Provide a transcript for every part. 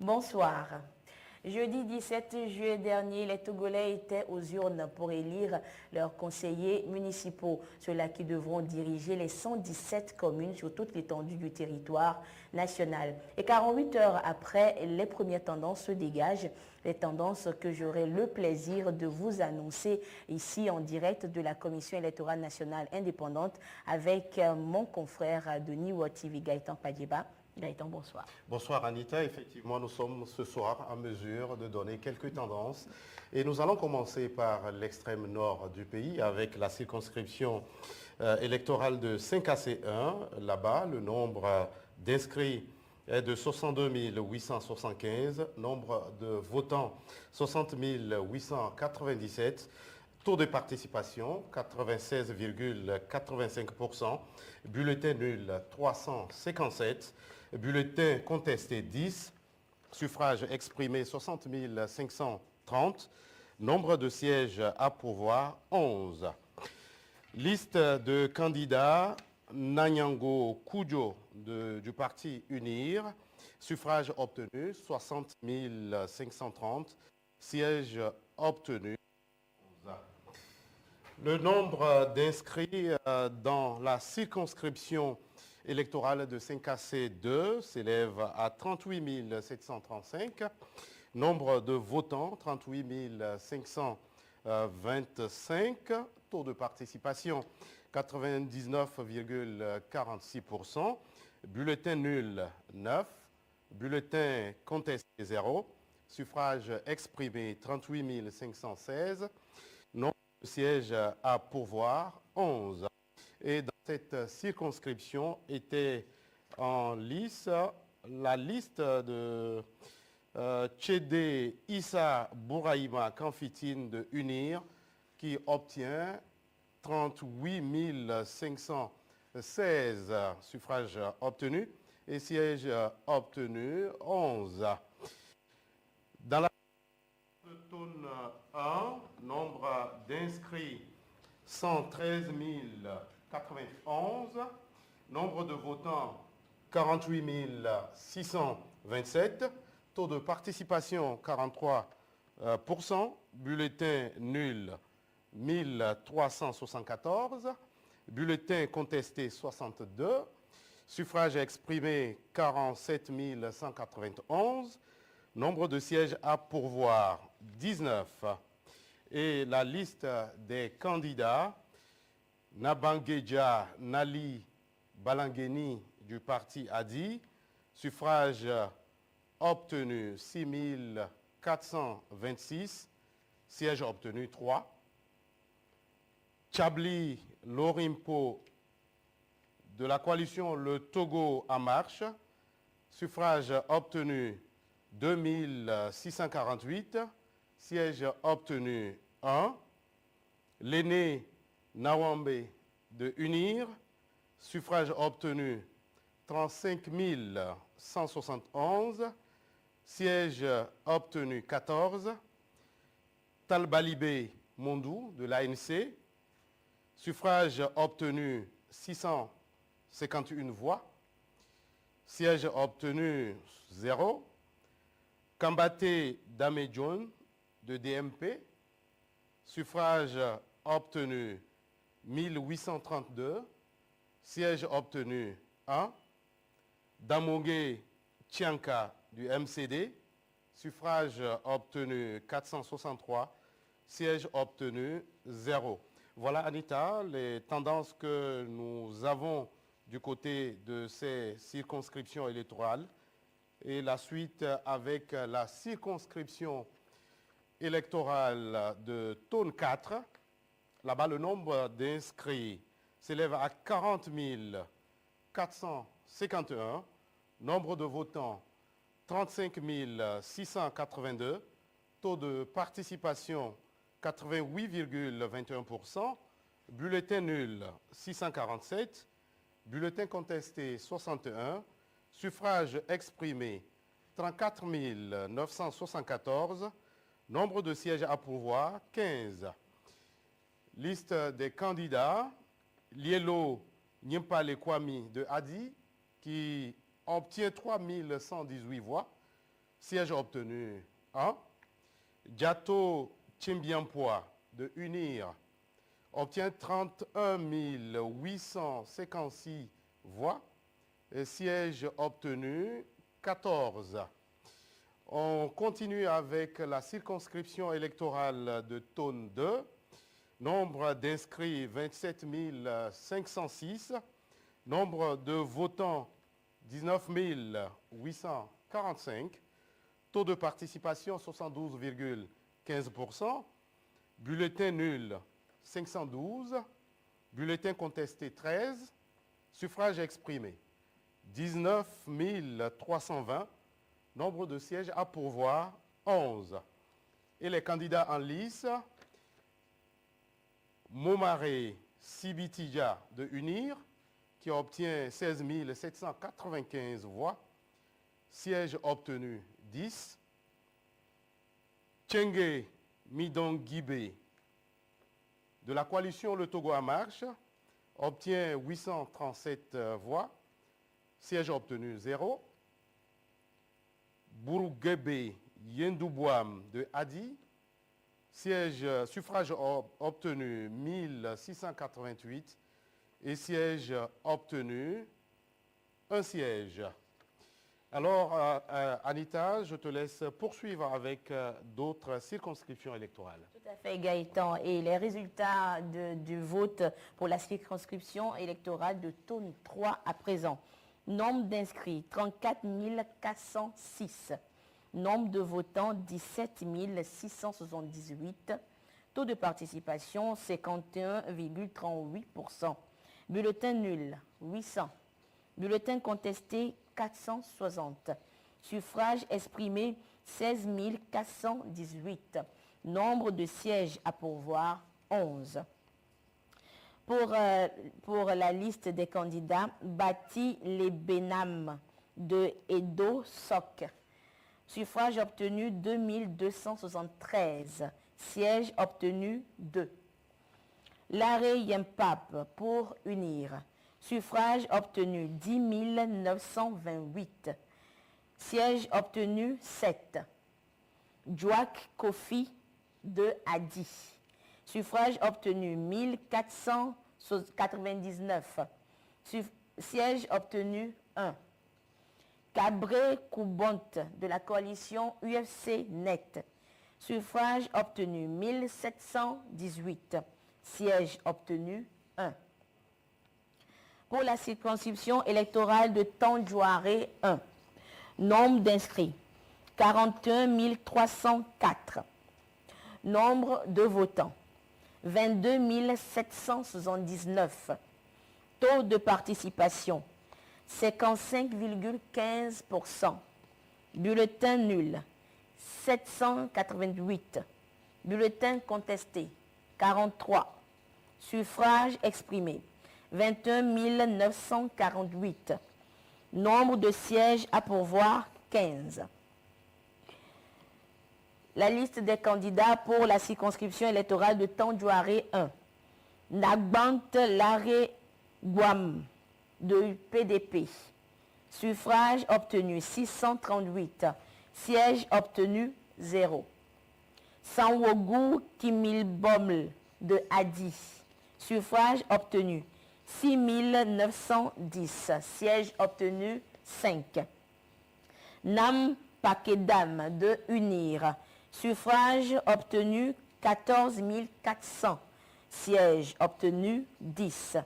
Bonsoir. Jeudi 17 juillet dernier, les Togolais étaient aux urnes pour élire leurs conseillers municipaux, ceux-là qui devront diriger les 117 communes sur toute l'étendue du territoire national. Et 48 heures après, les premières tendances se dégagent, les tendances que j'aurai le plaisir de vous annoncer ici en direct de la Commission électorale nationale indépendante avec mon confrère Denis Wativi Gaëtan Padieba. Gaëtan, bonsoir. Bonsoir Anita, effectivement nous sommes ce soir en mesure de donner quelques tendances et nous allons commencer par l'extrême nord du pays avec la circonscription électorale de 5AC1. Là-bas, le nombre d'inscrits est de 62 875, nombre de votants 60 897. Taux de participation, 96,85%. Bulletin nul, 357. Bulletin contesté, 10. Suffrage exprimé, 60 530. Nombre de sièges à pourvoir, 11. Liste de candidats, Nanyango Kudjo du parti UNIR. Suffrage obtenu, 60 530. Sièges obtenus. Le nombre d'inscrits dans la circonscription électorale de 5AC2 s'élève à 38 735. Nombre de votants, 38 525. Taux de participation, 99,46%. Bulletin nul, 9. Bulletin contesté, 0. Suffrage exprimé, 38 516. Nombre de sièges à pourvoir, 11. Et dans cette circonscription était en lice la liste de Tchédé Issa Bouraïma Kanfitine de UNIR qui obtient 38 516 suffrages obtenus et sièges obtenus 11. Dans la Tonne 1, nombre d'inscrits 113 091, nombre de votants 48 627, taux de participation 43%, bulletin nul 1374, bulletin contesté 62, suffrage exprimé 47 191, nombre de sièges à pourvoir, 19. Et la liste des candidats, Nabangeja Nali Balangeni du parti ADI, suffrage obtenu 6 426, sièges obtenus 3. Chabli Lorimpo de la coalition Le Togo en marche, suffrage obtenu 2648, siège obtenu 1. L'aîné Nawambe de UNIR, suffrage obtenu 35 171, siège obtenu 14. Talbalibé Mondou de l'ANC, suffrage obtenu 651 voix, siège obtenu 0. Kambate Damedjon de DMP, suffrage obtenu 1832, siège obtenu 1. Damogue Tchianka du MCD, suffrage obtenu 463, siège obtenu 0. Voilà Anita, les tendances que nous avons du côté de ces circonscriptions électorales. Et la suite avec la circonscription électorale de Tonne 4. Là-bas, le nombre d'inscrits s'élève à 40 451. Nombre de votants, 35 682. Taux de participation, 88,21%. Bulletin nul, 647. Bulletin contesté, 61. Suffrage exprimé, 34 974. Nombre de sièges à pourvoir, 15. Liste des candidats. Lielo Nyimpale Kwami de Adi, qui obtient 3 118 voix. siège obtenu 1. Diato Chimbiampoa de UNIR obtient 31 856 voix. Et siège obtenu 14. On continue avec la circonscription électorale de Thone 2. Nombre d'inscrits 27 506. Nombre de votants 19 845. Taux de participation 72,15%. Bulletin nul 512. Bulletin contesté 13. Suffrage exprimé 19 320. Nombre de sièges à pourvoir 11. Et les candidats en lice, Momare Sibitija de UNIR, qui obtient 16 795 voix. Siège obtenu 10. Tchengue Midongibé de la coalition Le Togo en marche obtient 837 voix. Siège obtenu 0. Bourguebe Yendouboam de Adi. Suffrage obtenu 1688. Et siège obtenu 1 siège. Alors, Anita, je te laisse poursuivre avec d'autres circonscriptions électorales. Tout à fait, Gaëtan. Et les résultats du vote pour la circonscription électorale de Thone 3 à présent. Nombre d'inscrits, 34 406. Nombre de votants, 17 678. Taux de participation, 51,38%. Bulletin nul, 800. Bulletin contesté, 460. Suffrage exprimé, 16 418. Nombre de sièges à pourvoir, 11. Pour la liste des candidats, Bati les Benam de Edo Sok. Suffrage obtenu 2273. Siège obtenu 2. Laré Yempap pour UNIR. Suffrage obtenu 10 928. Siège obtenu 7. Djouak Kofi de Adi. Suffrage obtenu 1499. Siège obtenu 1. Cabré Koubonte de la coalition UFC Net. Suffrage obtenu 1718. Siège obtenu 1. Pour la circonscription électorale de Tandjouaré 1. Nombre d'inscrits 41 304. Nombre de votants 22 779. Taux de participation 55,15%. Bulletin nul 788. Bulletin contesté 43. Suffrage exprimé 21 948. Nombre de sièges à pourvoir 15. La liste des candidats pour la circonscription électorale de Tandjouaré 1. Nagbant Laré Guam de PDP. Suffrage obtenu 638. Siège obtenu 0. Sanwogu Kimilboml de Adi. Suffrage obtenu 6 910. Siège obtenu 5. Nam Pakedam de UNIR. Suffrage obtenu 14 400. Siège obtenu 10.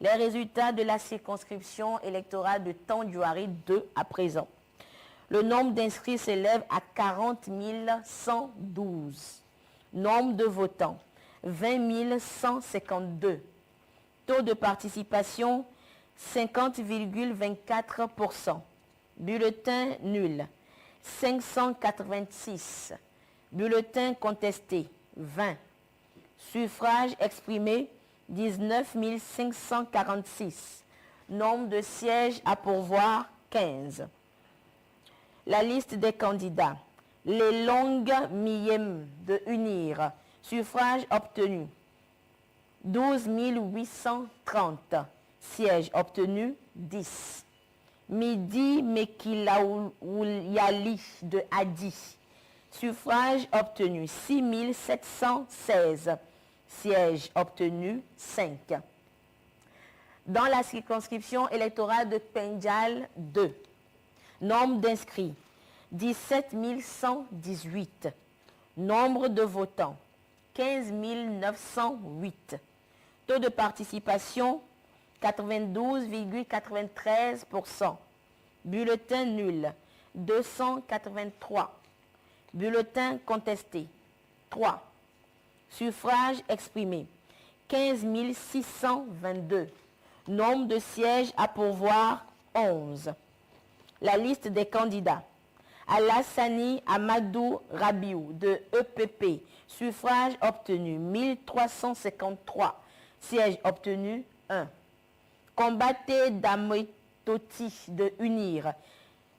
Les résultats de la circonscription électorale de Tandjouaré 2 à présent. Le nombre d'inscrits s'élève à 40 112. Nombre de votants, 20 152. Taux de participation, 50,24%. Bulletin nul, 586. Bulletin contesté, 20. Suffrage exprimé, 19 546. Nombre de sièges à pourvoir, 15. La liste des candidats. Les Longues Miyem de UNIR. Suffrage obtenu. 12 830. Sièges obtenus, 10. Midi Mekilaouyali de Adi. Suffrage obtenu 6716. Sièges obtenus 5. Dans la circonscription électorale de Pendjal 2, nombre d'inscrits 17 118. Nombre de votants 15 908. Taux de participation 92,93%. Bulletin nul 283. Bulletin contesté 3. Suffrage exprimé 15 622. Nombre de sièges à pourvoir 11. La liste des candidats. Alassani Amadou Rabiou de EPP. Suffrage obtenu 1353. Siège obtenu 1. Combatté Damoitoti de UNIR.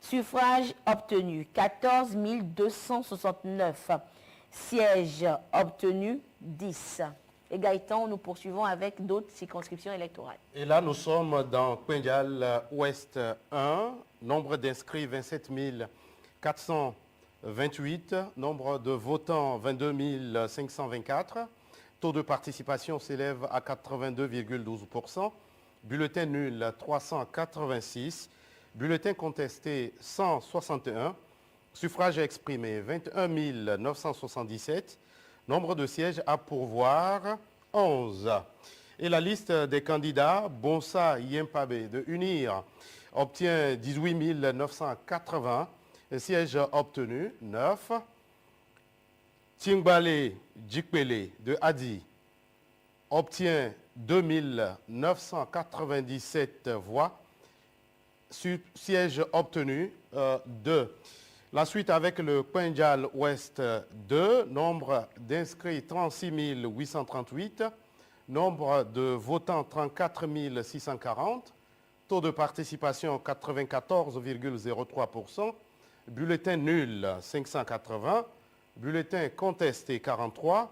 Suffrage obtenu 14 269. Siège obtenu 10. Et Gaëtan, nous poursuivons avec d'autres circonscriptions électorales. Et là, nous sommes dans Pendjal Ouest 1. Nombre d'inscrits 27 428. Nombre de votants 22 524. Taux de participation s'élève à 82,12%. Bulletin nul 386. Bulletin contesté 161. Suffrage exprimé 21 977. Nombre de sièges à pourvoir 11. Et la liste des candidats, Bonsa Yempabe de UNIR obtient 18 980. Sièges obtenus 9. Tingbale Djikpele de Adi obtient 2 997 voix. Sièges obtenus 2. La suite avec le Pendjal Ouest 2, nombre d'inscrits 36 838, nombre de votants 34 640, taux de participation 94,03%, bulletin nul 580, bulletin contesté 43,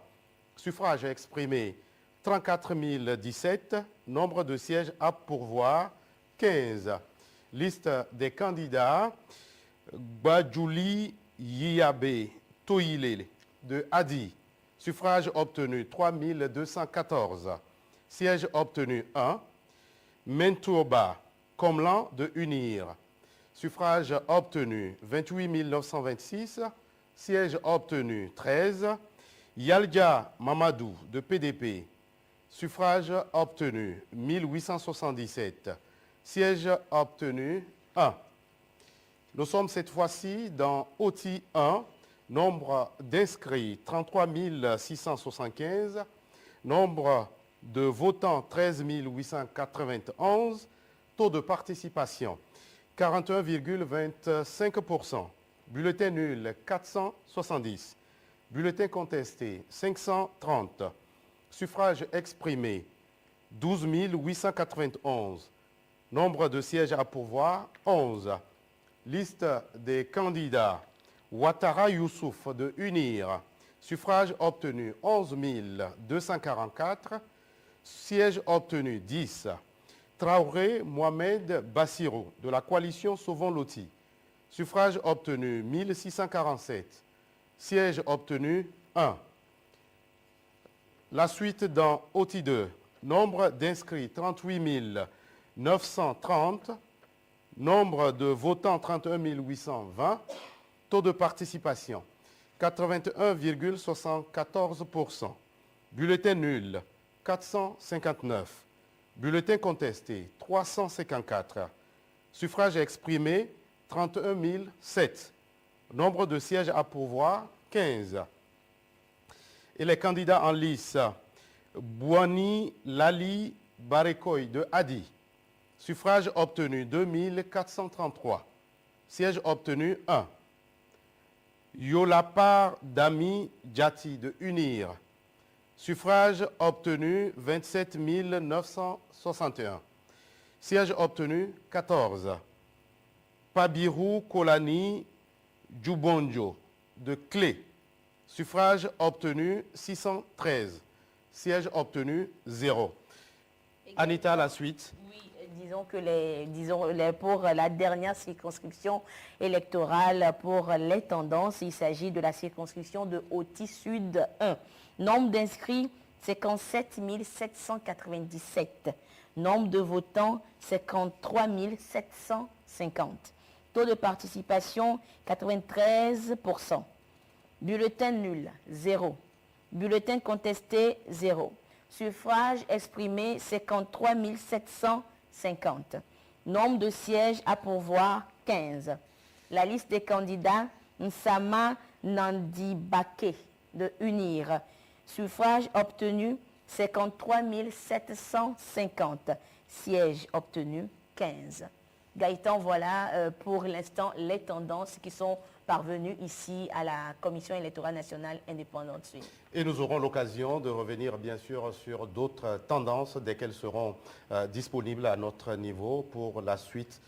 suffrage exprimé 34 017, nombre de sièges à pourvoir 15. Liste des candidats. Badjouli Yiabe Toyile de Adi. Suffrage obtenu 3214. Siège obtenu 1. Mentourba Komlan de Unir. Suffrage obtenu 28 926. Siège obtenu 13. Yalja Mamadou de PDP. Suffrage obtenu 1877. Siège obtenu 1. Nous sommes cette fois-ci dans OTI 1, nombre d'inscrits 33 675, nombre de votants 13 891, taux de participation 41,25%, bulletin nul 470, bulletin contesté 530, suffrage exprimé 12 891, nombre de sièges à pourvoir 11. Liste des candidats. Ouattara Youssouf de UNIR. Suffrage obtenu 11 244. Siège obtenu 10. Traoré Mohamed Bassirou de la coalition Sauvons Loti. Suffrage obtenu 1647. Siège obtenu 1. La suite dans OTI 2. Nombre d'inscrits 38 930. Nombre de votants 31 820. Taux de participation 81,74%. Bulletin nul 459. Bulletin contesté 354. Suffrage exprimé 31 007. Nombre de sièges à pourvoir 15. Et les candidats en lice. Bouani Lali Barekoy de Adi. Suffrage obtenu 2433. Siège obtenu 1. Yolapar Dami Djati de UNIR. Suffrage obtenu 27 961. Siège obtenu 14. Pabirou Kolani Djoubonjo de Clé. Suffrage obtenu 613. Siège obtenu 0. Anita, la suite. Oui, disons que pour la dernière circonscription électorale pour les tendances, il s'agit de la circonscription de Oti Sud 1. Nombre d'inscrits, 57 797. Nombre de votants, 53 750. Taux de participation, 93%. Bulletin nul, 0. Bulletin contesté, 0. Suffrage exprimé, 53 750. Nombre de sièges à pourvoir, 15. La liste des candidats, Nsama Nandibake de UNIR. Suffrage obtenu, 53 750. Sièges obtenus, 15. Gaëtan, voilà pour l'instant les tendances qui sont parvenues ici à la Commission électorale nationale indépendante. Et nous aurons l'occasion de revenir bien sûr sur d'autres tendances dès qu'elles seront disponibles à notre niveau pour la suite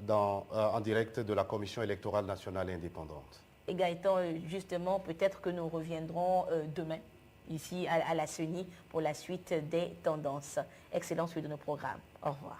en direct de la Commission électorale nationale indépendante. Et Gaëtan, justement, peut-être que nous reviendrons demain ici à la CENI pour la suite des tendances. Excellente suite de nos programmes. Au revoir.